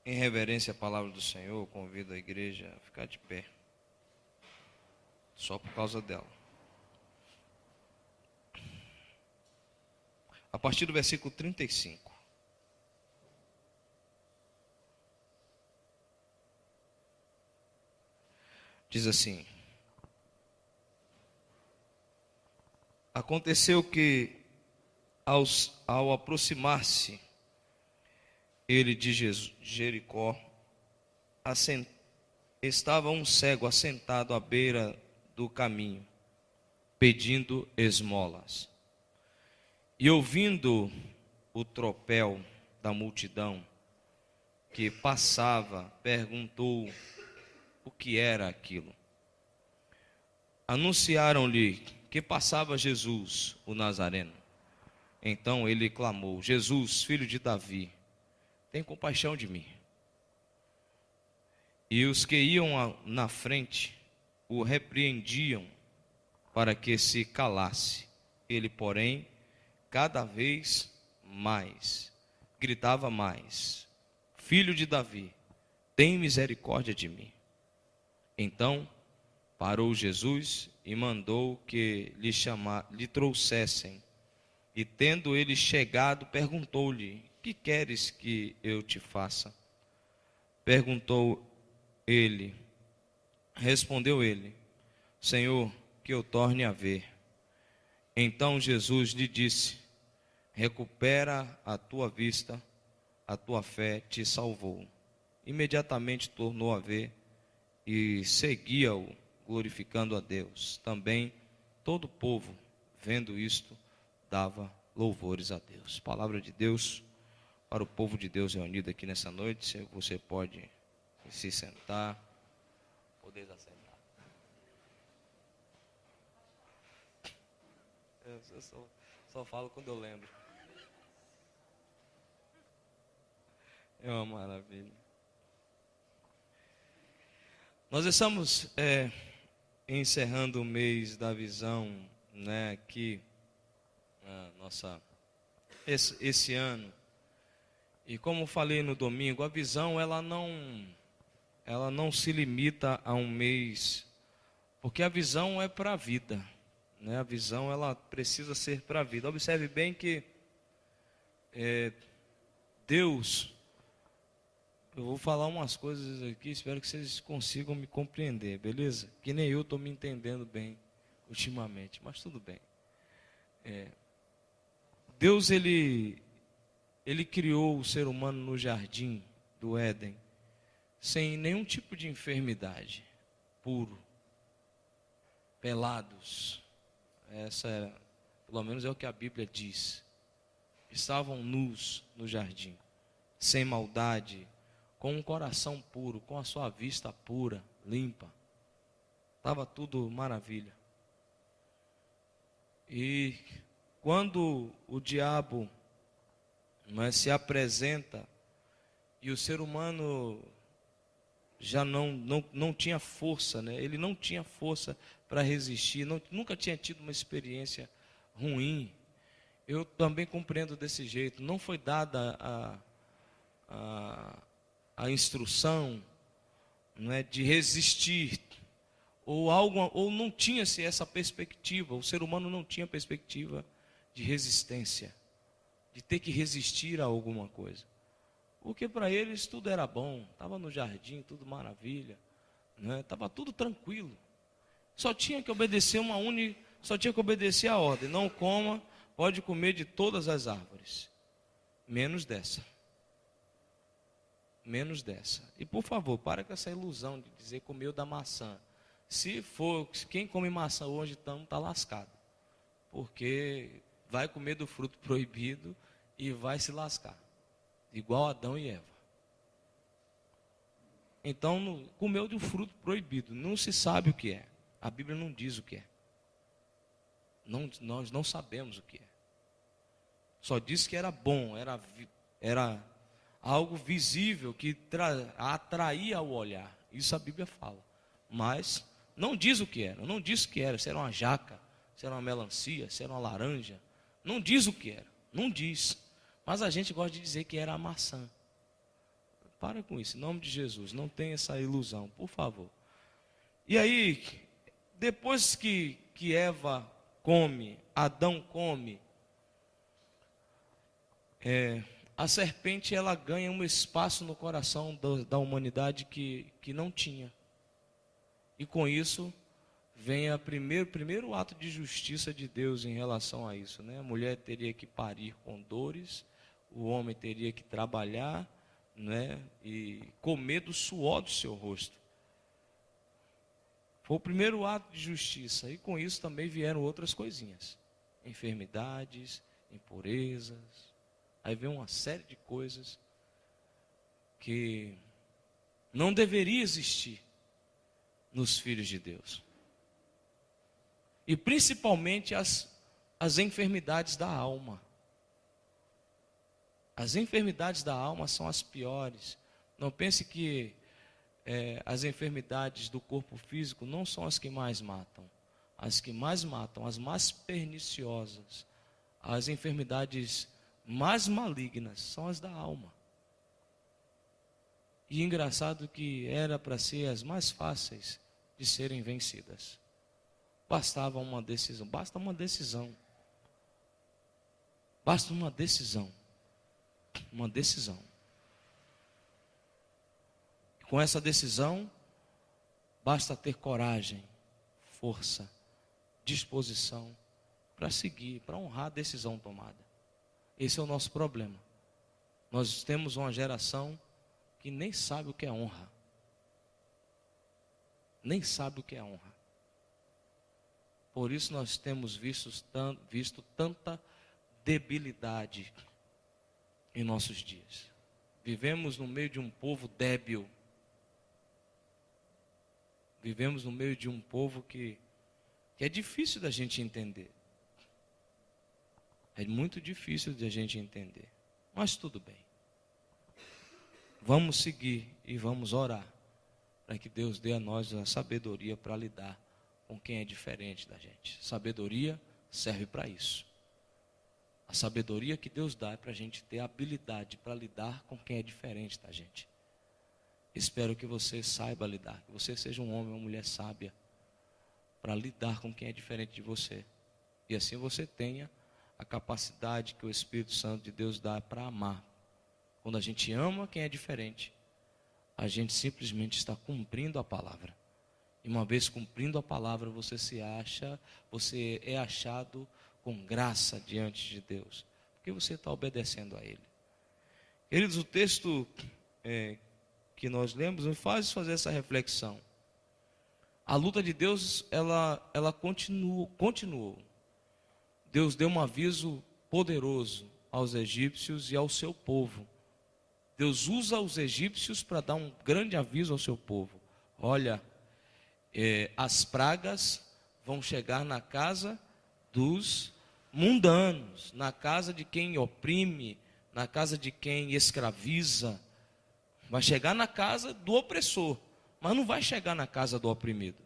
Em reverência à palavra do Senhor, eu convido a igreja a ficar de pé, só por causa dela. A partir do versículo 35. Diz assim: Aconteceu que, ao aproximar-se ele de Jericó, estava um cego assentado à beira do caminho, pedindo esmolas. E ouvindo o tropel da multidão que passava, perguntou o que era aquilo. Anunciaram-lhe que passava Jesus, o Nazareno. Então ele clamou: Jesus, filho de Davi, tem compaixão de mim. E os que iam na frente o repreendiam para que se calasse. Ele, porém, cada vez mais gritava mais: Filho de Davi, tem misericórdia de mim. Então parou Jesus e mandou que lhe trouxessem. E tendo ele chegado, perguntou-lhe: Que queres que eu te faça? Respondeu ele: Senhor, que eu torne a ver. Então Jesus lhe disse: Recupera a tua vista, a tua fé te salvou. Imediatamente tornou a ver e seguia-o, glorificando a Deus. Também todo o povo, vendo isto, dava louvores a Deus. Palavra de Deus para o povo de Deus reunido aqui nessa noite. Você pode se sentar, poder assentar. Eu só falo quando eu lembro. É uma maravilha. Nós estamos encerrando o mês da visão, né, aqui, esse ano. E como falei no domingo, a visão ela não se limita a um mês, porque a visão é para a vida, né? A visão ela precisa ser para a vida. Observe bem que Deus, eu vou falar umas coisas aqui, espero que vocês consigam me compreender, beleza? Que nem eu estou me entendendo bem ultimamente, mas tudo bem. Deus, ele criou o ser humano no jardim do Éden, sem nenhum tipo de enfermidade, puro, pelados. Pelo menos é o que a Bíblia diz. Estavam nus no jardim, sem maldade, com um coração puro, com a sua vista pura, limpa. Estava tudo maravilha. E quando o diabo se apresenta e o ser humano já não tinha força, né? Ele não tinha força para resistir, nunca tinha tido uma experiência ruim. Eu também compreendo desse jeito. Não foi dada a instrução, né, de resistir, ou não tinha-se essa perspectiva. O ser humano não tinha perspectiva de resistência, de ter que resistir a alguma coisa, porque para eles tudo era bom, estava no jardim, tudo maravilha, né? Estava tudo tranquilo, só tinha que obedecer a ordem: não coma, pode comer de todas as árvores, menos dessa. E por favor, para com essa ilusão de dizer comeu da maçã. Se quem come maçã hoje então está lascado, porque vai comer do fruto proibido e vai se lascar, igual Adão e Eva. Então, comeu do fruto proibido, não se sabe o que é, a Bíblia não diz o que é, nós não sabemos o que é, só diz que era bom, era algo visível que atraía o olhar, isso a Bíblia fala, mas não diz o que era, não diz o que era, se era uma jaca, se era uma melancia, se era uma laranja, não diz o que era, não diz, mas a gente gosta de dizer que era a maçã. para com isso, em nome de Jesus, não tenha essa ilusão, por favor. E aí, depois que Eva come, Adão come, a serpente ela ganha um espaço no coração da humanidade que não tinha. E com isso vem o primeiro ato de justiça de Deus em relação a isso, né? A mulher teria que parir com dores, o homem teria que trabalhar, né? E comer do suor do seu rosto. Foi o primeiro ato de justiça. E com isso também vieram outras coisinhas. Enfermidades, impurezas. Aí vem uma série de coisas que não deveria existir nos filhos de Deus. E principalmente as enfermidades da alma. As enfermidades da alma são as piores. Não pense que as enfermidades do corpo físico não são as que mais matam. As que mais matam, as mais perniciosas, as enfermidades mais malignas são as da alma. E engraçado que era para ser as mais fáceis de serem vencidas. Bastava uma decisão, basta uma decisão. Basta uma decisão. Uma decisão. Com essa decisão, basta ter coragem, força, disposição para seguir, para honrar a decisão tomada. Esse é o nosso problema. Nós temos uma geração que nem sabe o que é honra. Nem sabe o que é honra. Por isso nós temos visto tanta debilidade em nossos dias. Vivemos no meio de um povo débil. Vivemos no meio de um povo que é difícil da gente entender. É muito difícil de a gente entender. Mas tudo bem. Vamos seguir e vamos orar para que Deus dê a nós a sabedoria para lidar com quem é diferente da gente. Sabedoria serve para isso. A sabedoria que Deus dá é para a gente ter habilidade para lidar com quem é diferente da gente. Espero que você saiba lidar, que você seja um homem ou uma mulher sábia para lidar com quem é diferente de você. E assim você tenha a capacidade que o Espírito Santo de Deus dá para amar. Quando a gente ama quem é diferente, a gente simplesmente está cumprindo a palavra. E uma vez cumprindo a palavra, você é achado com graça diante de Deus, porque você está obedecendo a Ele. Queridos, o texto que nós lemos nos faz fazer essa reflexão. A luta de Deus, ela continuou. Deus deu um aviso poderoso aos egípcios e ao seu povo. Deus usa os egípcios para dar um grande aviso ao seu povo. Olha, as pragas vão chegar na casa dos mundanos, na casa de quem oprime, na casa de quem escraviza. Vai chegar na casa do opressor, mas não vai chegar na casa do oprimido.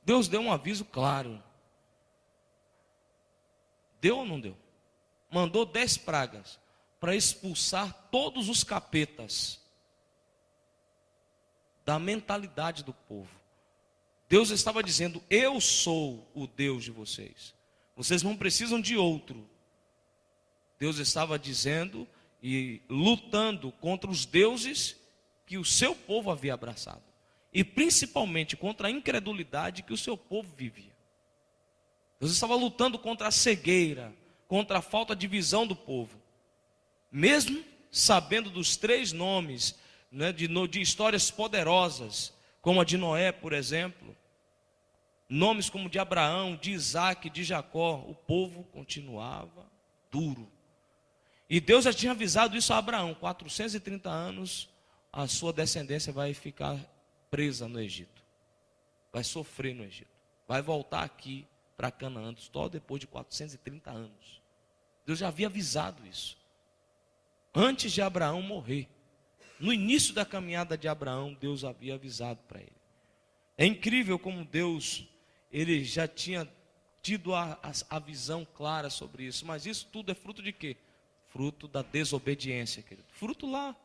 Deus deu um aviso claro. Deu ou não deu? Mandou 10 pragas para expulsar todos os capetas da mentalidade do povo. Deus estava dizendo: eu sou o Deus de vocês. Vocês não precisam de outro. Deus estava dizendo e lutando contra os deuses que o seu povo havia abraçado. E principalmente contra a incredulidade que o seu povo vivia. Deus estava lutando contra a cegueira, contra a falta de visão do povo. Mesmo sabendo dos 3 nomes, né, de histórias poderosas, como a de Noé, por exemplo, nomes como de Abraão, de Isaac, de Jacó, o povo continuava duro. E Deus já tinha avisado isso a Abraão: 430 anos a sua descendência vai ficar presa no Egito, vai sofrer no Egito, vai voltar aqui para Canaã, só depois de 430 anos. Deus já havia avisado isso, antes de Abraão morrer. No início da caminhada de Abraão, Deus havia avisado para ele. É incrível como Deus, ele já tinha tido a visão clara sobre isso. Mas isso tudo é fruto de quê? Fruto da desobediência, querido. Fruto lá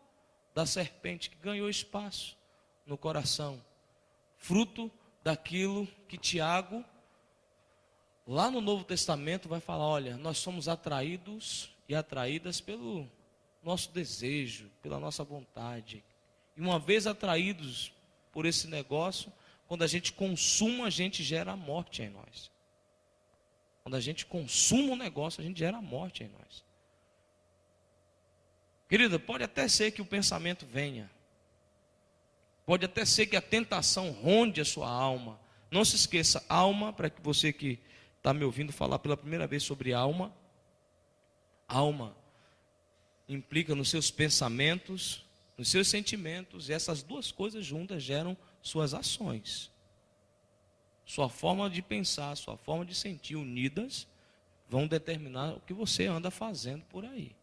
da serpente que ganhou espaço no coração, fruto daquilo que Tiago, lá no Novo Testamento, vai falar: olha, nós somos atraídos e atraídas pelo nosso desejo, pela nossa vontade. E uma vez atraídos por esse negócio, quando a gente consuma, a gente gera a morte em nós. Quando a gente consuma um negócio, a gente gera a morte em nós. Querida, pode até ser que o pensamento venha. Pode até ser que a tentação ronde a sua alma. Não se esqueça, alma, para que você que está me ouvindo falar pela primeira vez sobre alma. Alma implica nos seus pensamentos, nos seus sentimentos, e essas duas coisas juntas geram suas ações. Sua forma de pensar, sua forma de sentir unidas vão determinar o que você anda fazendo por aí.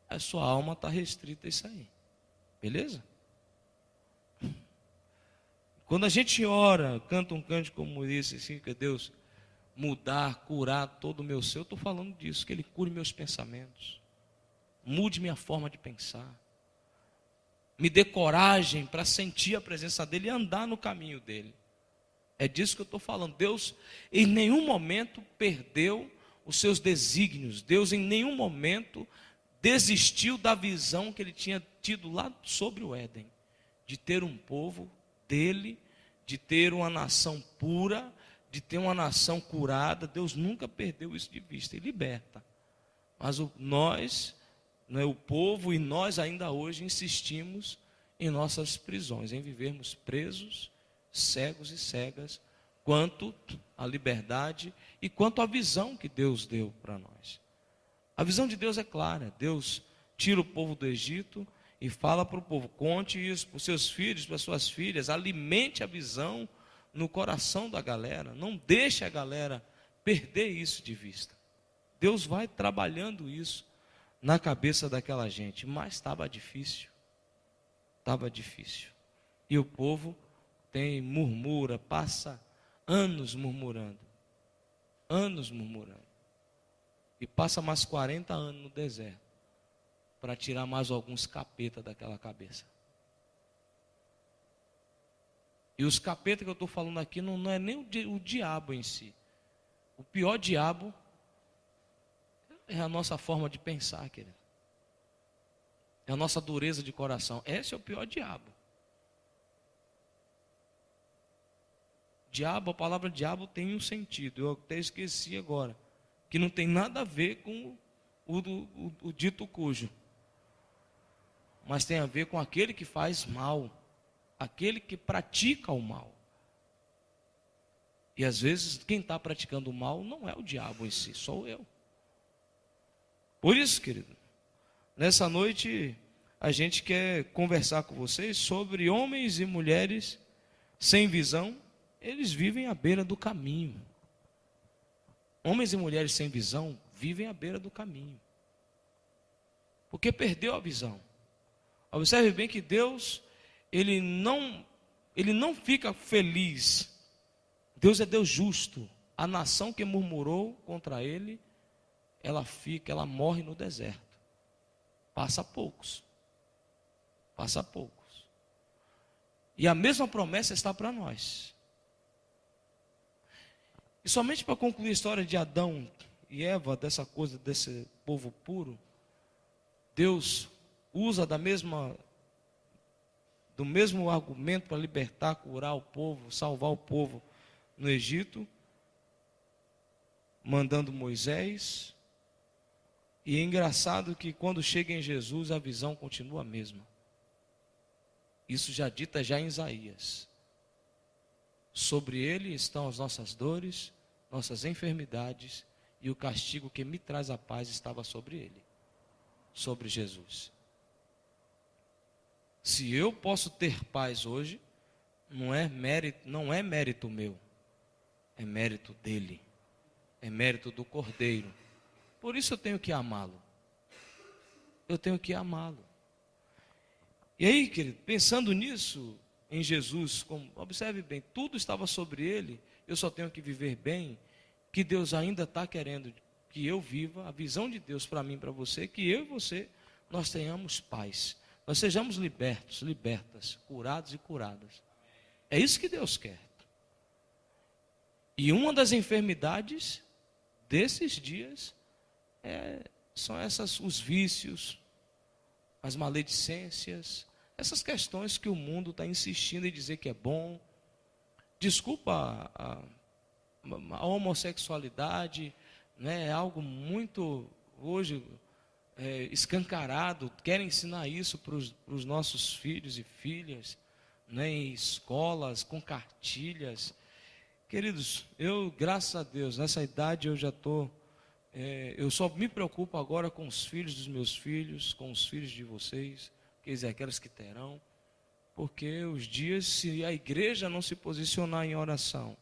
A sua alma está restrita a isso aí. Beleza? Quando a gente ora, canta um cântico como esse, assim, que Deus mudar, curar todo o meu ser, eu estou falando disso, que Ele cure meus pensamentos, mude minha forma de pensar, me dê coragem para sentir a presença dEle e andar no caminho dEle. É disso que eu estou falando. Deus em nenhum momento perdeu os seus desígnios. Deus em nenhum momento desistiu da visão que Ele tinha tido lá sobre o Éden, de ter um povo dele, de ter uma nação pura, de ter uma nação curada. Deus nunca perdeu isso de vista e liberta. Mas nós, o povo e nós ainda hoje insistimos em nossas prisões, em vivermos presos, cegos e cegas, quanto à liberdade e quanto à visão que Deus deu para nós. A visão de Deus é clara. Deus tira o povo do Egito e fala para o povo: conte isso para os seus filhos, para as suas filhas, alimente a visão no coração da galera, não deixe a galera perder isso de vista. Deus vai trabalhando isso na cabeça daquela gente, mas estava difícil. Estava difícil. E o povo murmura, passa anos murmurando. Anos murmurando. E passa mais 40 anos no deserto para tirar mais alguns capetas daquela cabeça. E os capetas que eu estou falando aqui não é nem o diabo em si. O pior diabo é a nossa forma de pensar, querido. É a nossa dureza de coração. Esse é o pior diabo. Diabo, a palavra diabo tem um sentido. Eu até esqueci agora. Que não tem nada a ver com o dito cujo. Mas tem a ver com aquele que faz mal. Aquele que pratica o mal. E às vezes quem está praticando o mal não é o diabo em si, sou eu. Por isso, querido, nessa noite a gente quer conversar com vocês sobre homens e mulheres sem visão. Eles vivem à beira do caminho. Homens e mulheres sem visão vivem à beira do caminho. Porque perdeu a visão. Observe bem que Deus, Ele não fica feliz. Deus é Deus justo. A nação que murmurou contra Ele, ela morre no deserto. Passa poucos. Passa poucos. E a mesma promessa está para nós. E somente para concluir a história de Adão e Eva, dessa coisa, desse povo puro, Deus usa do mesmo argumento para libertar, curar o povo, salvar o povo no Egito, mandando Moisés. E é engraçado que quando chega em Jesus, a visão continua a mesma. Isso já dita já em Isaías. Sobre ele estão as nossas dores, nossas enfermidades, e o castigo que me traz a paz estava sobre ele, sobre Jesus. Se eu posso ter paz hoje, não é mérito meu, é mérito dele, é mérito do Cordeiro. Por isso eu tenho que amá-lo. Eu tenho que amá-lo. E aí, querido, pensando nisso, em Jesus, observe bem, tudo estava sobre ele, eu só tenho que viver bem, que Deus ainda está querendo que eu viva, a visão de Deus para mim e para você, que eu e você, nós tenhamos paz. nós sejamos libertos, libertas, curados e curadas. É isso que Deus quer. E uma das enfermidades desses dias são os vícios, as maledicências, essas questões que o mundo está insistindo em dizer que é bom. Desculpa, a homossexualidade, né, é algo muito, hoje, escancarado. Querem ensinar isso para os nossos filhos e filhas, né, em escolas, com cartilhas. Queridos, graças a Deus, nessa idade eu já estou, eu só me preocupo agora com os filhos dos meus filhos, com os filhos de vocês, quer dizer, aqueles que terão, porque os dias, se a igreja não se posicionar em oração,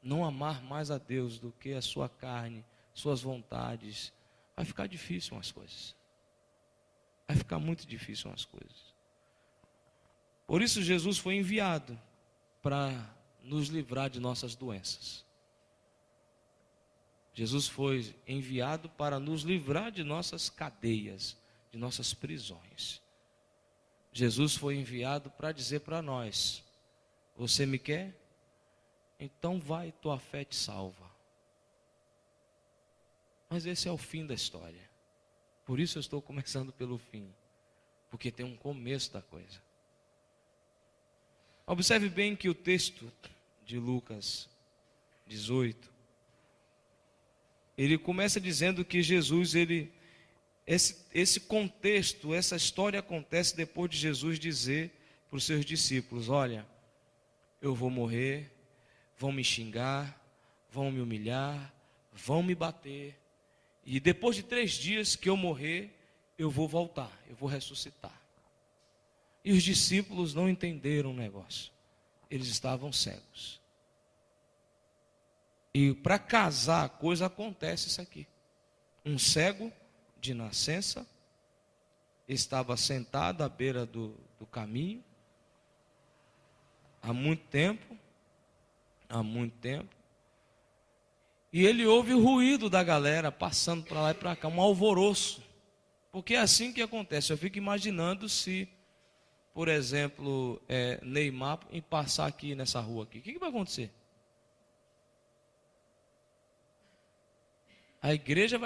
não amar mais a Deus do que a sua carne, suas vontades, vai ficar difícil umas coisas. Vai ficar muito difícil umas coisas. Por isso Jesus foi enviado para nos livrar de nossas doenças. Jesus foi enviado para nos livrar de nossas cadeias, de nossas prisões. Jesus foi enviado para dizer para nós: você me quer? Então vai, tua fé te salva. Mas esse é o fim da história. Por isso eu estou começando pelo fim, porque tem um começo da coisa. Observe bem que o texto de Lucas 18, ele começa dizendo que Jesus, esse contexto, essa história acontece depois de Jesus dizer para os seus discípulos: olha, eu vou morrer, vão me xingar, vão me humilhar, vão me bater, e depois de 3 dias que eu morrer, eu vou voltar, eu vou ressuscitar. E os discípulos não entenderam o negócio, eles estavam cegos. E para casar a coisa acontece isso aqui. Um cego de nascença estava sentado à beira do caminho há muito tempo, e ele ouve o ruído da galera passando para lá e para cá, um alvoroço, porque é assim que acontece. Eu fico imaginando se, por exemplo, Neymar passar aqui nessa rua aqui, o que vai acontecer? A igreja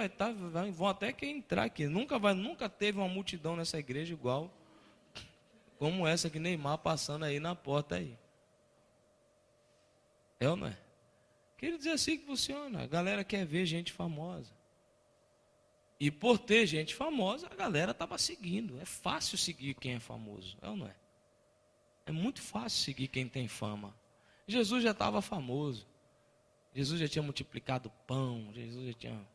vão até que entrar aqui. Nunca teve uma multidão nessa igreja igual como essa que Neymar passando aí na porta aí. É ou não é? Quero dizer, assim que funciona. A galera quer ver gente famosa. E por ter gente famosa, a galera estava seguindo. É fácil seguir quem é famoso, é ou não é? É muito fácil seguir quem tem fama. Jesus já estava famoso. Jesus já tinha multiplicado pão, Jesus já tinha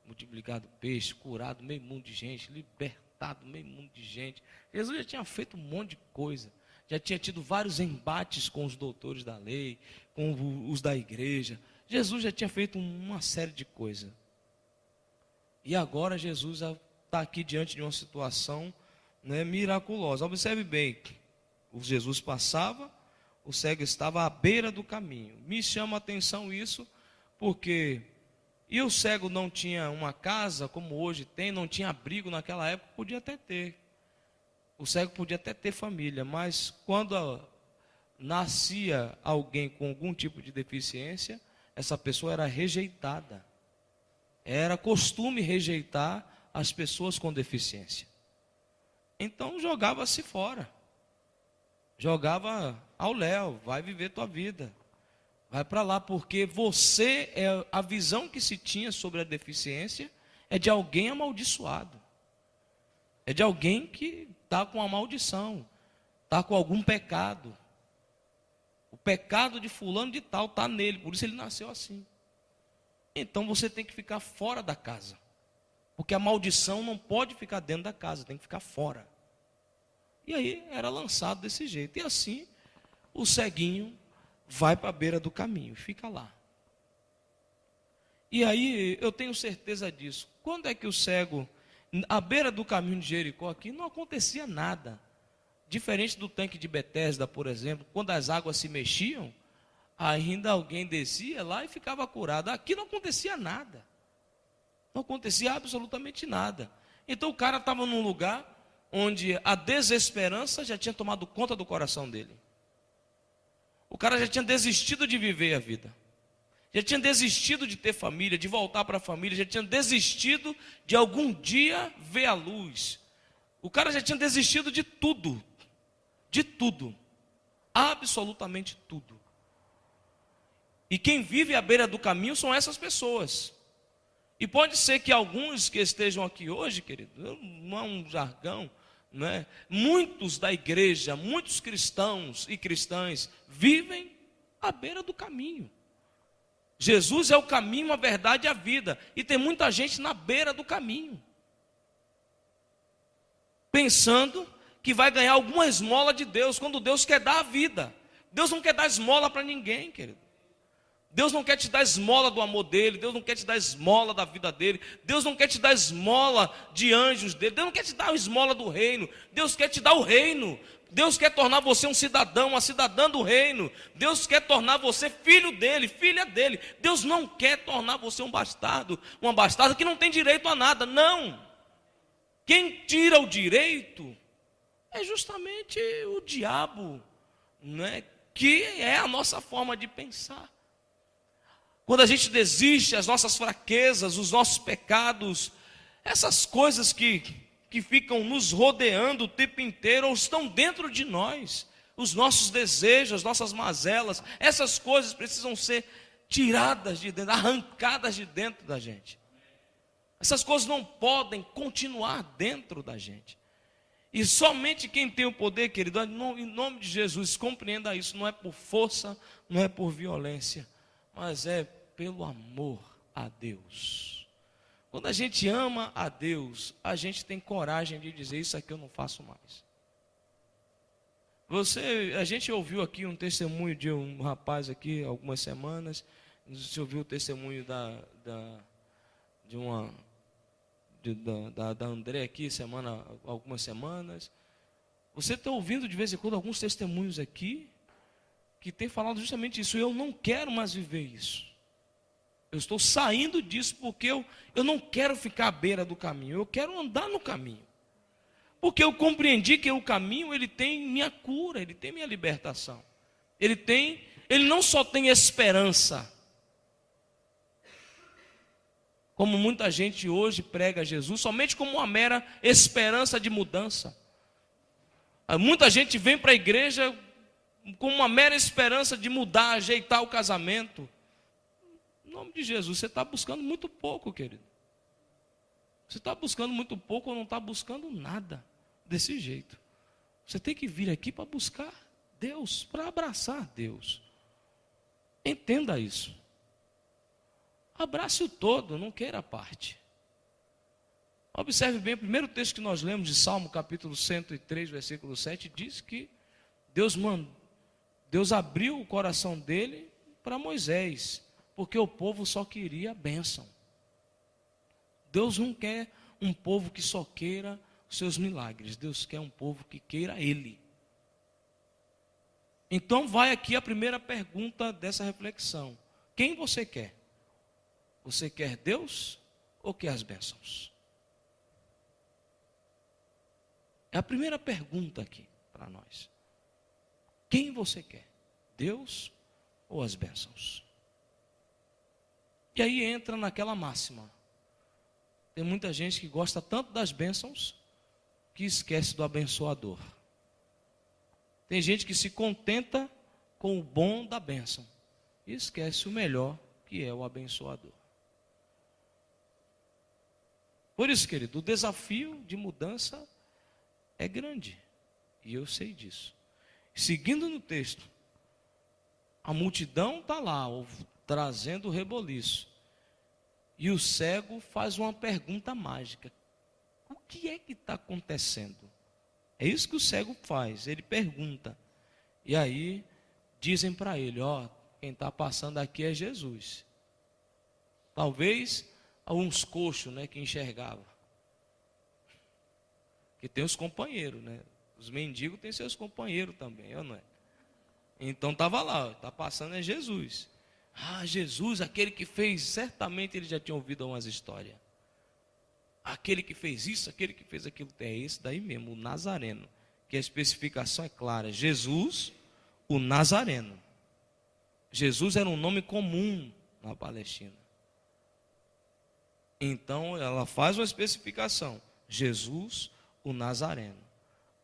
multiplicado peixe, curado meio mundo de gente, libertado meio mundo de gente. Jesus já tinha feito um monte de coisa. Já tinha tido vários embates com os doutores da lei, com os da igreja. Jesus já tinha feito uma série de coisas. E agora Jesus está aqui diante de uma situação, né, miraculosa. Observe bem, o Jesus passava, o cego estava à beira do caminho. Me chama a atenção isso, porque o cego não tinha uma casa, como hoje tem, não tinha abrigo naquela época, podia até ter. O cego podia até ter família, mas quando nascia alguém com algum tipo de deficiência, essa pessoa era rejeitada. Era costume rejeitar as pessoas com deficiência. Então jogava-se fora. Jogava ao léu, vai viver tua vida. Vai para lá, porque a visão que se tinha sobre a deficiência é de alguém amaldiçoado. É de alguém que está com uma maldição, está com algum pecado. O pecado de fulano de tal está nele, por isso ele nasceu assim. Então você tem que ficar fora da casa, porque a maldição não pode ficar dentro da casa, tem que ficar fora. E aí era lançado desse jeito. E assim o ceguinho vai para a beira do caminho, fica lá. E aí eu tenho certeza disso. Quando é que o cego, à beira do caminho de Jericó aqui, não acontecia nada. Diferente do tanque de Betesda, por exemplo, quando as águas se mexiam, ainda alguém descia lá e ficava curado. Aqui não acontecia nada. Não acontecia absolutamente nada. Então o cara estava num lugar, onde a desesperança já tinha tomado conta do coração dele. O cara já tinha desistido de viver a vida, já tinha desistido de ter família, de voltar para a família, já tinha desistido de algum dia ver a luz. O cara já tinha desistido de tudo, absolutamente tudo. E quem vive à beira do caminho são essas pessoas. E pode ser que alguns que estejam aqui hoje, querido, não é um jargão, não é? Muitos da igreja, muitos cristãos e cristãs vivem à beira do caminho. Jesus é o caminho, a verdade e a vida. E tem muita gente na beira do caminho, pensando que vai ganhar alguma esmola de Deus, quando Deus quer dar a vida. Deus não quer dar esmola para ninguém, querido. Deus não quer te dar esmola do amor dele, Deus não quer te dar esmola da vida dele, Deus não quer te dar esmola de anjos dele, Deus não quer te dar esmola do reino, Deus quer te dar o reino. Deus quer tornar você um cidadão, uma cidadã do reino. Deus quer tornar você filho dele, filha dele. Deus não quer tornar você um bastardo, uma bastarda que não tem direito a nada, não. Quem tira o direito é justamente o diabo, né? Que é a nossa forma de pensar. Quando a gente desiste, as nossas fraquezas, os nossos pecados, essas coisas que ficam nos rodeando o tempo inteiro, ou estão dentro de nós, os nossos desejos, as nossas mazelas, essas coisas precisam ser tiradas de dentro, arrancadas de dentro da gente. Essas coisas não podem continuar dentro da gente. E somente quem tem o poder, querido, em nome de Jesus, compreenda isso, não é por força, não é por violência, mas é pelo amor a Deus. Quando a gente ama a Deus, a gente tem coragem de dizer: isso aqui eu não faço mais. A gente ouviu aqui um testemunho de um rapaz aqui, algumas semanas. Você ouviu o testemunho da André aqui, algumas semanas. Você está ouvindo de vez em quando alguns testemunhos aqui, que tem falado justamente isso: eu não quero mais viver isso. Eu estou saindo disso porque eu não quero ficar à beira do caminho, eu quero andar no caminho. Porque eu compreendi que o caminho, ele tem minha cura, ele tem minha libertação. Ele não só tem esperança, como muita gente hoje prega Jesus, somente como uma mera esperança de mudança. Muita gente vem para a igreja com uma mera esperança de mudar, ajeitar o casamento. Em nome de Jesus, você está buscando muito pouco, querido. Você está buscando muito pouco ou não está buscando nada desse jeito. Você tem que vir aqui para buscar Deus, para abraçar Deus. Entenda isso. Abrace o todo, não queira a parte. Observe bem, o primeiro texto que nós lemos de Salmo, capítulo 103, versículo 7, diz que Deus abriu o coração dele para Moisés, porque o povo só queria a bênção. Deus não quer um povo que só queira os seus milagres. Deus quer um povo que queira Ele. Então vai aqui a primeira pergunta dessa reflexão: quem você quer? Você quer Deus ou quer as bênçãos? É a primeira pergunta aqui para nós. Quem você quer? Deus ou as bênçãos? E aí entra naquela máxima. Tem muita gente que gosta tanto das bênçãos que esquece do abençoador. Tem gente que se contenta com o bom da bênção e esquece o melhor, que é o abençoador. Por isso, querido, o desafio de mudança é grande. E eu sei disso. Seguindo no texto, a multidão está lá, trazendo o reboliço. E o cego faz uma pergunta mágica: o que é que está acontecendo? É isso que o cego faz, ele pergunta. E aí dizem para ele: quem está passando aqui é Jesus. Talvez alguns coxos, né, que enxergavam. Que tem os companheiros, né? Os mendigos têm seus companheiros também, não é? Então estava lá, está passando é Jesus. Jesus, aquele que fez, certamente ele já tinha ouvido algumas histórias. aquele que fez isso, aquele que fez aquilo. É esse daí mesmo, o Nazareno, que a especificação é clara: Jesus, o Nazareno. Jesus era um nome comum na Palestina. Então ela faz uma especificação: Jesus, o Nazareno.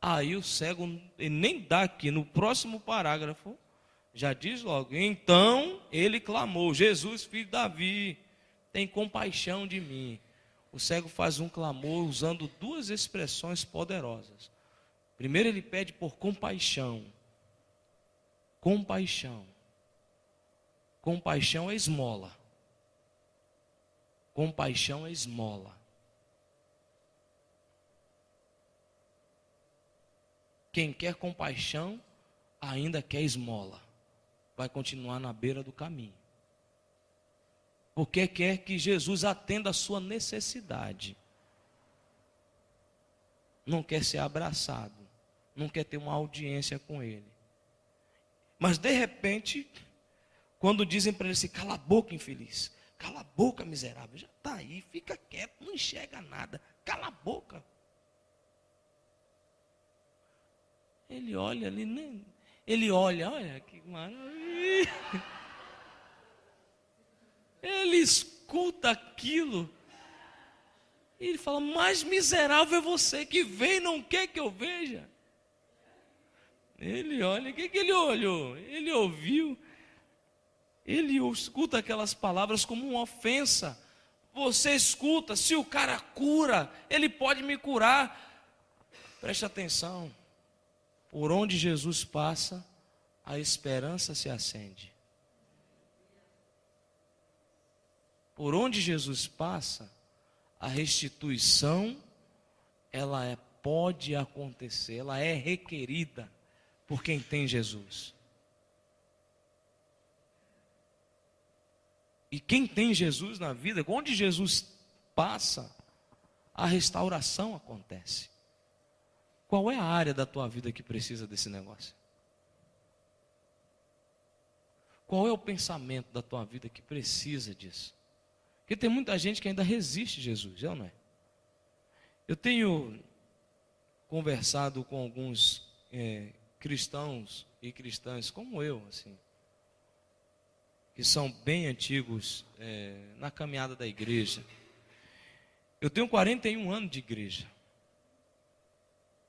Aí o cego, ele nem dá aqui, no próximo parágrafo, já diz logo: então ele clamou: Jesus, filho de Davi, tem compaixão de mim. O cego faz um clamor usando duas expressões poderosas. Primeiro ele pede por compaixão. Compaixão. Compaixão é esmola. Compaixão é esmola. Quem quer compaixão ainda quer esmola. Vai continuar na beira do caminho. Porque quer que Jesus atenda a sua necessidade. Não quer ser abraçado. Não quer ter uma audiência com ele. Mas de repente, quando dizem para ele assim: cala a boca, infeliz. Cala a boca, miserável. Já está aí, fica quieto, não enxerga nada. Cala a boca. Ele olha ali, né? Ele olha que maravilha. Ele escuta aquilo. E ele fala: mais miserável é você que vem e não quer que eu veja. Ele olha, o que ele olhou? Ele ouviu. Ele escuta aquelas palavras como uma ofensa. Você escuta: se o cara cura, ele pode me curar. Preste atenção. Por onde Jesus passa, a esperança se acende. Por onde Jesus passa, a restituição, pode acontecer, ela é requerida por quem tem Jesus. E quem tem Jesus na vida, onde Jesus passa, a restauração acontece. Qual é a área da tua vida que precisa desse negócio? Qual é o pensamento da tua vida que precisa disso? Porque tem muita gente que ainda resiste a Jesus, é ou não é? Eu tenho conversado com alguns cristãos e cristãs como eu, assim, que são bem antigos na caminhada da igreja. Eu tenho 41 anos de igreja.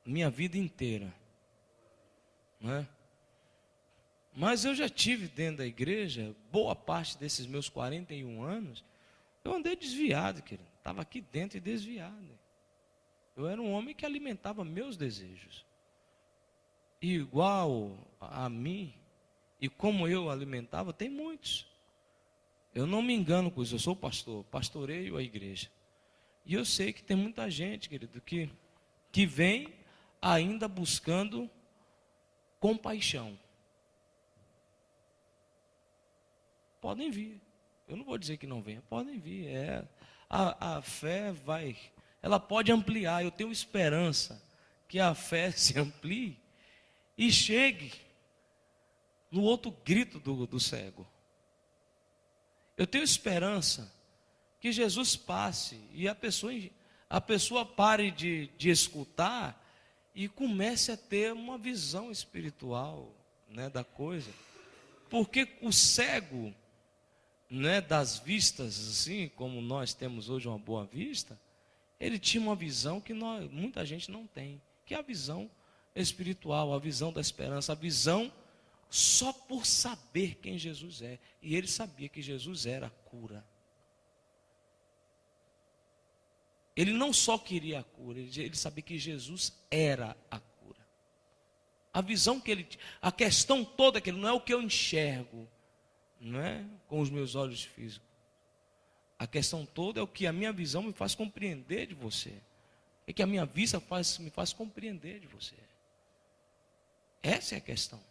Minha vida inteira. Não é? Mas eu já tive dentro da igreja, boa parte desses meus 41 anos, eu andei desviado, querido. Estava aqui dentro e desviado. Eu era um homem que alimentava meus desejos. E igual a mim, e como eu alimentava, tem muitos. Eu não me engano com isso, eu sou pastor, pastoreio a igreja. E eu sei que tem muita gente, querido, que vem ainda buscando compaixão. Podem vir. Eu não vou dizer que não venha, podem vir. A fé ela pode ampliar. Eu tenho esperança que a fé se amplie e chegue no outro grito do cego. Eu tenho esperança que Jesus passe e a pessoa pare de escutar e comece a ter uma visão espiritual, né, da coisa. Porque o cego, né, das vistas, assim como nós temos hoje uma boa vista, ele tinha uma visão que muita gente não tem, que é a visão espiritual, a visão da esperança, a visão só por saber quem Jesus é. E ele sabia que Jesus era a cura. Ele não só queria a cura, ele sabia que Jesus era a cura. A visão que ele tinha, a questão toda que não é o que eu enxergo, não é com os meus olhos físicos. A questão toda é o que a minha visão me faz compreender de você. É que a minha vista me faz compreender de você. Essa é a questão.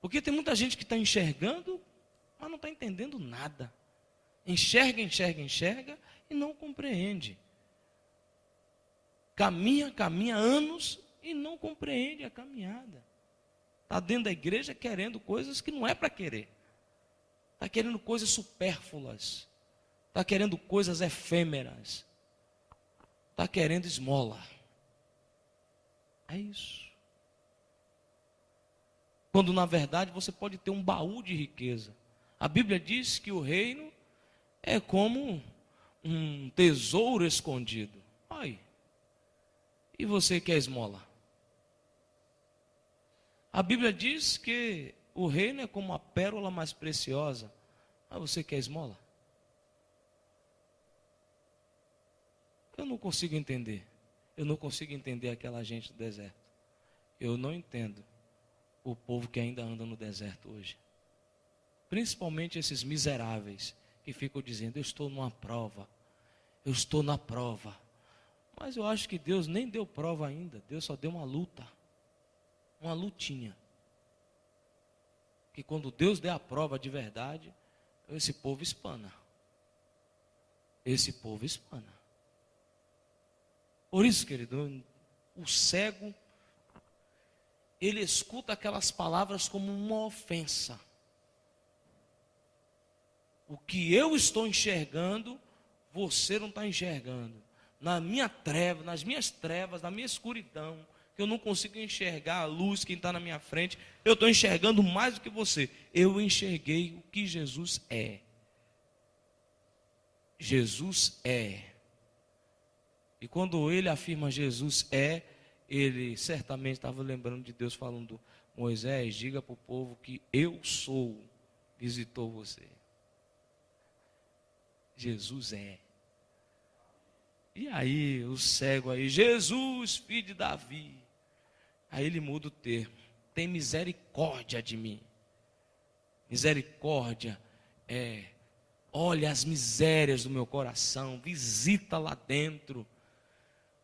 Porque tem muita gente que está enxergando, mas não está entendendo nada. Enxerga e não compreende. Caminha anos e não compreende a caminhada. Está dentro da igreja querendo coisas que não é para querer. Está querendo coisas supérfluas. Está querendo coisas efêmeras. está querendo esmola. É isso. Quando na verdade você pode ter um baú de riqueza. A Bíblia diz que o reino é como um tesouro escondido. Ai, e você quer esmola? A Bíblia diz que o reino é como a pérola mais preciosa. Mas você quer esmola? Eu não consigo entender. Eu não consigo entender aquela gente do deserto. Eu não entendo o povo que ainda anda no deserto hoje. Principalmente esses miseráveis que ficam dizendo: eu estou numa prova, eu estou na prova. Mas eu acho que Deus nem deu prova ainda. Deus só deu uma luta, uma lutinha. Que quando Deus der a prova de verdade, esse povo espana. Esse povo espana. Por isso, querido, o cego, ele escuta aquelas palavras como uma ofensa. O que eu estou enxergando, você não está enxergando. Na minha treva, nas minhas trevas, na minha escuridão, que eu não consigo enxergar a luz que está na minha frente, eu estou enxergando mais do que você. Eu enxerguei o que Jesus é. Jesus é. E quando ele afirma Jesus é, ele certamente estava lembrando de Deus falando: Moisés, diga para o povo que eu sou, visitou você. Jesus é. E aí, o cego aí, Jesus, filho de Davi. Aí ele muda o termo: tem misericórdia de mim. Misericórdia é: olha as misérias do meu coração, visita lá dentro.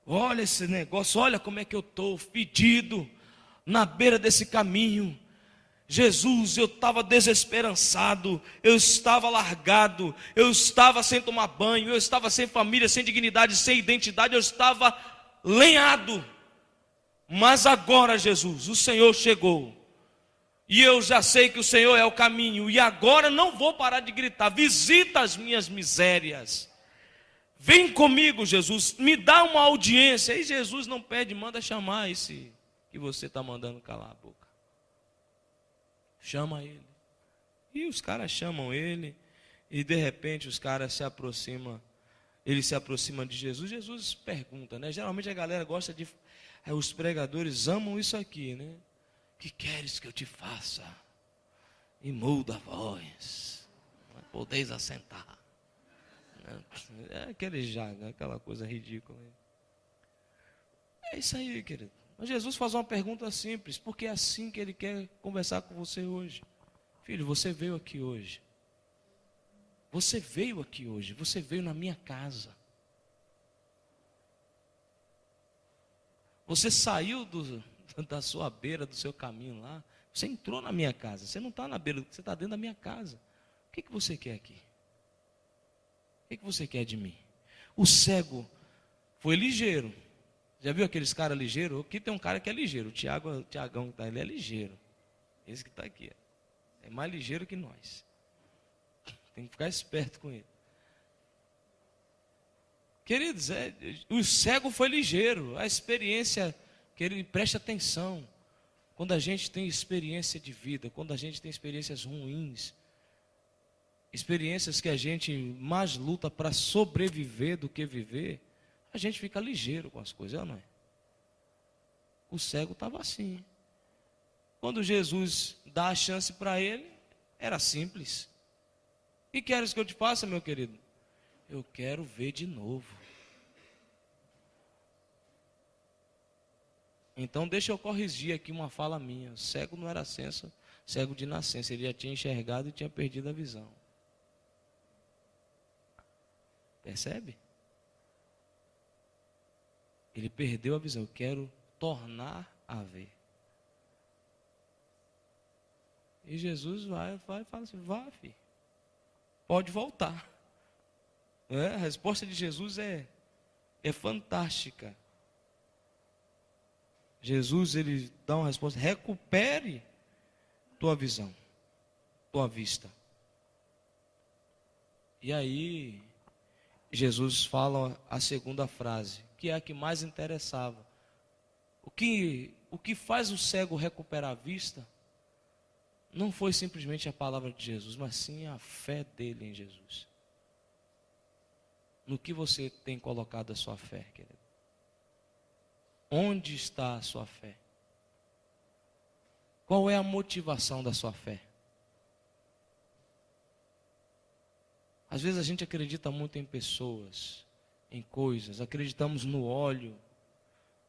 Olha esse negócio, olha como é que eu estou fedido na beira desse caminho. Jesus, eu estava desesperançado, eu estava largado, eu estava sem tomar banho, eu estava sem família, sem dignidade, sem identidade, eu estava lenhado. Mas agora, Jesus, o Senhor chegou. E eu já sei que o Senhor é o caminho. E agora não vou parar de gritar: visita as minhas misérias. Vem comigo, Jesus, me dá uma audiência. E Jesus não pede, manda chamar esse que você está mandando calar a boca. Chama ele. E os caras chamam ele. E de repente os caras se aproximam. Ele se aproxima de Jesus. Jesus pergunta, né? Geralmente a galera gosta de... Os pregadores amam isso aqui, né? Que queres que eu te faça? E muda a voz. Podeis assentar. É aquela coisa ridícula. É isso aí, querido. Mas Jesus faz uma pergunta simples, porque é assim que ele quer conversar com você hoje. Filho, você veio aqui hoje. Você veio aqui hoje. Você veio na minha casa. Você saiu da sua beira, do seu caminho lá. Você entrou na minha casa. Você não está na beira, você está dentro da minha casa. O que você quer aqui? O que você quer de mim? O cego foi ligeiro. Já viu aqueles caras ligeiros? Aqui tem um cara que é ligeiro. O Tiagão que está ali é ligeiro. Esse que está aqui. É mais ligeiro que nós. Tem que ficar esperto com ele. Queridos, o cego foi ligeiro. A experiência, querido, preste atenção. Quando a gente tem experiência de vida, quando a gente tem experiências ruins, experiências que a gente mais luta para sobreviver do que viver, a gente fica ligeiro com as coisas, não é? O cego estava assim. Quando Jesus dá a chance para ele, era simples. E queres que eu te faça, meu querido? Eu quero ver de novo. Então deixa eu corrigir aqui uma fala minha. O cego não era cego de nascença, ele já tinha enxergado e tinha perdido a visão. Percebe? Ele perdeu a visão. Eu quero tornar a ver. E Jesus vai e fala assim: vá, filho. Pode voltar. A resposta de Jesus é fantástica. Jesus, ele dá uma resposta: recupere tua visão, tua vista. E aí Jesus fala a segunda frase, que é a que mais interessava. O que faz o cego recuperar a vista não foi simplesmente a palavra de Jesus, mas sim a fé dele em Jesus. No que você tem colocado a sua fé, querido? Onde está a sua fé? Qual é a motivação da sua fé? Às vezes a gente acredita muito em pessoas, em coisas, acreditamos no óleo,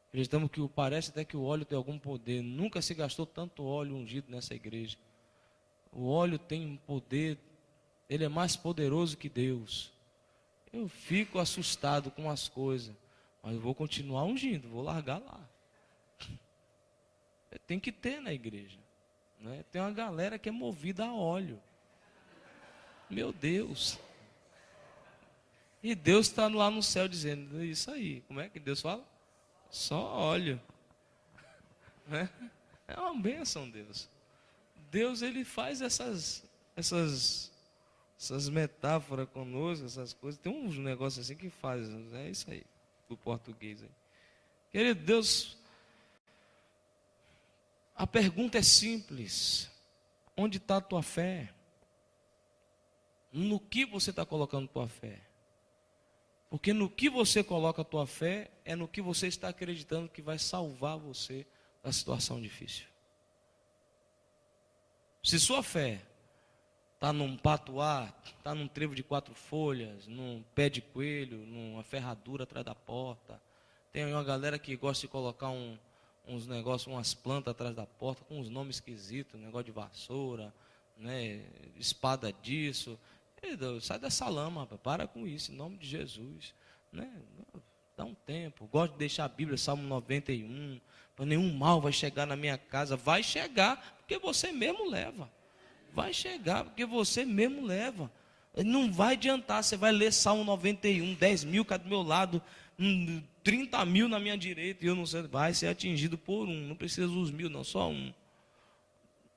acreditamos que parece até que o óleo tem algum poder. Nunca se gastou tanto óleo ungido nessa igreja. O óleo tem poder, ele é mais poderoso que Deus. Eu fico assustado com as coisas, mas eu vou continuar ungindo, vou largar lá. Tem que ter na igreja, né? Tem uma galera que é movida a óleo. Meu Deus. E Deus está lá no céu dizendo, isso aí. Como é que Deus fala? Só óleo. Né? É uma bênção, Deus. Deus, ele faz essas metáforas conosco, essas coisas. Tem uns negócios assim que faz, é isso aí, do português aí. Querido Deus, a pergunta é simples. Onde está a tua fé? No que você está colocando a tua fé? Porque no que você coloca a tua fé, é no que você está acreditando que vai salvar você da situação difícil. Se sua fé está num patuá, está num trevo de 4 folhas, num pé de coelho, numa ferradura atrás da porta, tem uma galera que gosta de colocar uns negócios, umas plantas atrás da porta, com uns nomes esquisitos, negócio de vassoura, né, espada disso. Sai dessa lama, rapaz, para com isso, em nome de Jesus, né? Dá um tempo. Gosto de deixar a Bíblia, Salmo 91, para nenhum mal vai chegar na minha casa. Vai chegar, porque você mesmo leva. Vai chegar, porque você mesmo leva. Não vai adiantar, você vai ler Salmo 91, 10 mil cá do meu lado, 30 mil na minha direita, e eu não sei, vai ser atingido por um, não precisa dos 1000, não, só um.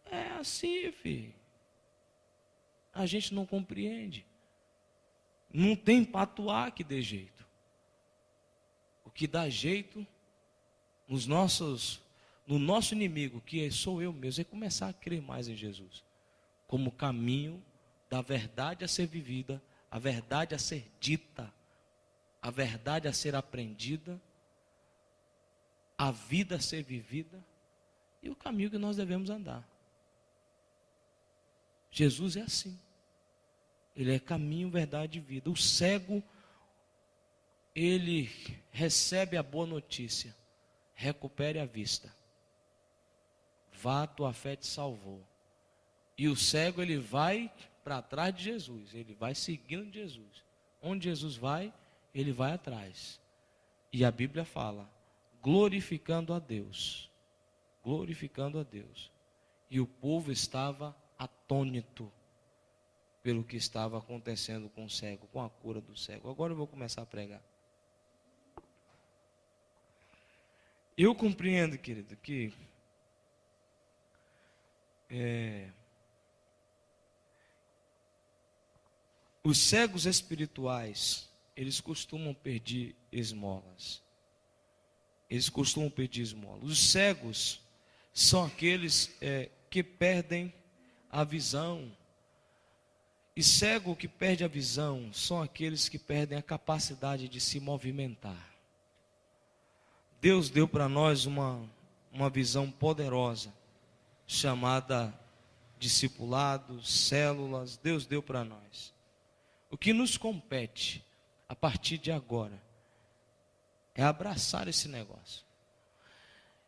É assim, filho. A gente não compreende. Não tem patuá que dê jeito. O que dá jeito no nosso inimigo, que sou eu mesmo, é começar a crer mais em Jesus. Como caminho da verdade a ser vivida, a verdade a ser dita, a verdade a ser aprendida, a vida a ser vivida e o caminho que nós devemos andar. Jesus é assim. Ele é caminho, verdade e vida. O cego, ele recebe a boa notícia. Recupere a vista. Vá, tua fé te salvou. E o cego, ele vai para trás de Jesus. Ele vai seguindo Jesus. Onde Jesus vai, ele vai atrás. E a Bíblia fala, glorificando a Deus. Glorificando a Deus. E o povo estava atônito pelo que estava acontecendo com o cego, com a cura do cego. Agora eu vou começar a pregar. Eu compreendo, querido, que os cegos espirituais, eles costumam pedir esmolas. Eles costumam pedir esmolas. Os cegos são aqueles que perdem a visão. E cego que perde a visão são aqueles que perdem a capacidade de se movimentar. Deus deu para nós uma visão poderosa, chamada discipulado, células. Deus deu para nós. O que nos compete, a partir de agora, é abraçar esse negócio.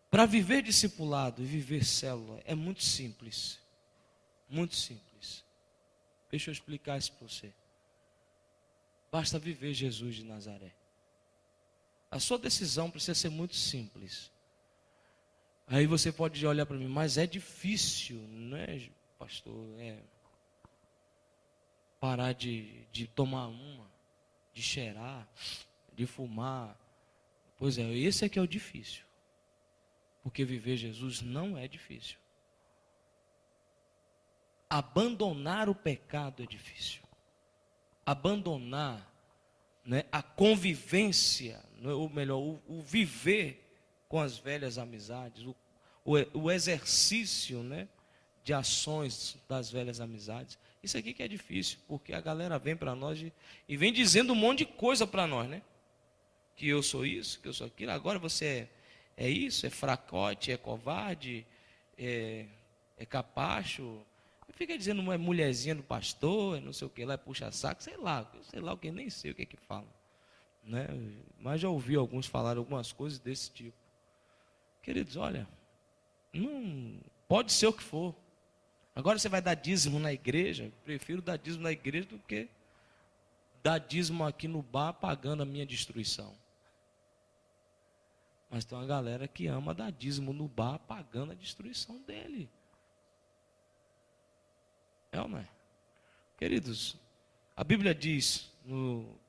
Para viver discipulado e viver célula, é muito simples. Muito simples. Deixa eu explicar isso para você. Basta viver Jesus de Nazaré. A sua decisão precisa ser muito simples. Aí você pode olhar para mim, mas é difícil, não é, pastor? Parar de tomar uma, de cheirar, de fumar. Pois é, esse é que é o difícil. Porque viver Jesus não é difícil. Abandonar o pecado é difícil. Abandonar, né, a convivência, ou melhor, o viver com as velhas amizades, o exercício, né, de ações das velhas amizades. Isso aqui que é difícil, porque a galera vem para nós e vem dizendo um monte de coisa para nós, né? Que eu sou isso, que eu sou aquilo, agora você é isso, é fracote, é covarde, é capacho. Fica dizendo uma mulherzinha do pastor, não sei o que lá, puxa saco, sei lá o que, nem sei o que fala, né? Mas já ouvi alguns falar algumas coisas desse tipo. Queridos, olha, não pode ser o que for. Agora você vai dar dízimo na igreja, prefiro dar dízimo na igreja do que dar dízimo aqui no bar pagando a minha destruição. Mas tem uma galera que ama dar dízimo no bar pagando a destruição dele. É ou não é? Queridos, a Bíblia diz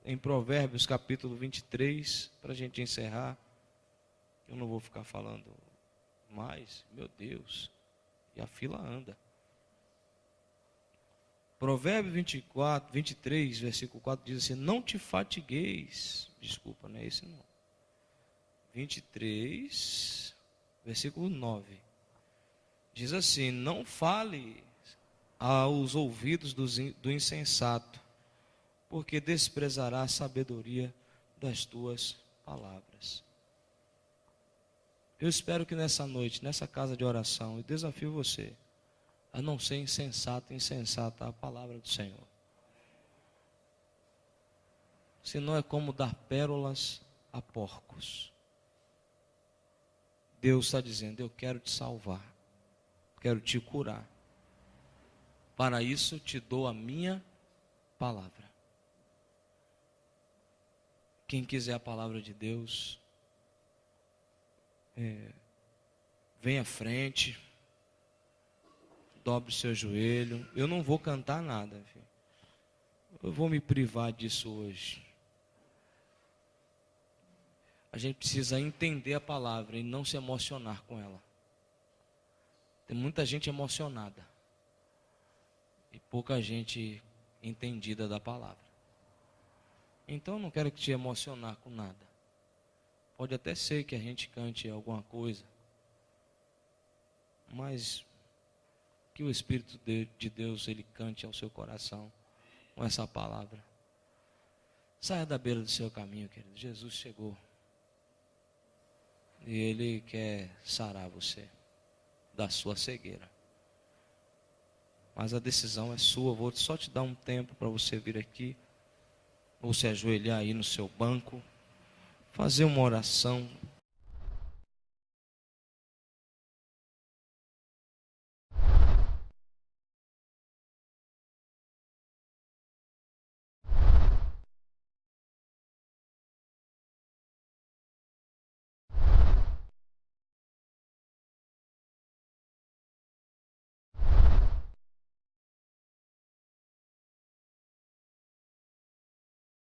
em Provérbios capítulo 23, para a gente encerrar, eu não vou ficar falando mais, meu Deus, e a fila anda. Provérbios 23, versículo 4 diz assim: não te fatigueis, desculpa, não é esse não. 23, versículo 9, diz assim: não fale aos ouvidos do insensato, porque desprezará a sabedoria das tuas palavras. Eu espero que nessa noite, nessa casa de oração, eu desafio você a não ser insensato, insensata a palavra do Senhor. Senão é como dar pérolas a porcos. Deus está dizendo: eu quero te salvar, quero te curar. Para isso te dou a minha palavra. Quem quiser a palavra de Deus, vem à frente, dobre o seu joelho. Eu não vou cantar nada, filho. Eu vou me privar disso hoje. A gente precisa entender a palavra e não se emocionar com ela. Tem muita gente emocionada e pouca gente entendida da palavra. Então eu não quero que te emocionar com nada. Pode até ser que a gente cante alguma coisa, mas que o Espírito de Deus ele cante ao seu coração com essa palavra. Saia da beira do seu caminho, querido. Jesus chegou e Ele quer sarar você da sua cegueira. Mas a decisão é sua. Vou só te dar um tempo para você vir aqui, ou se ajoelhar aí no seu banco, fazer uma oração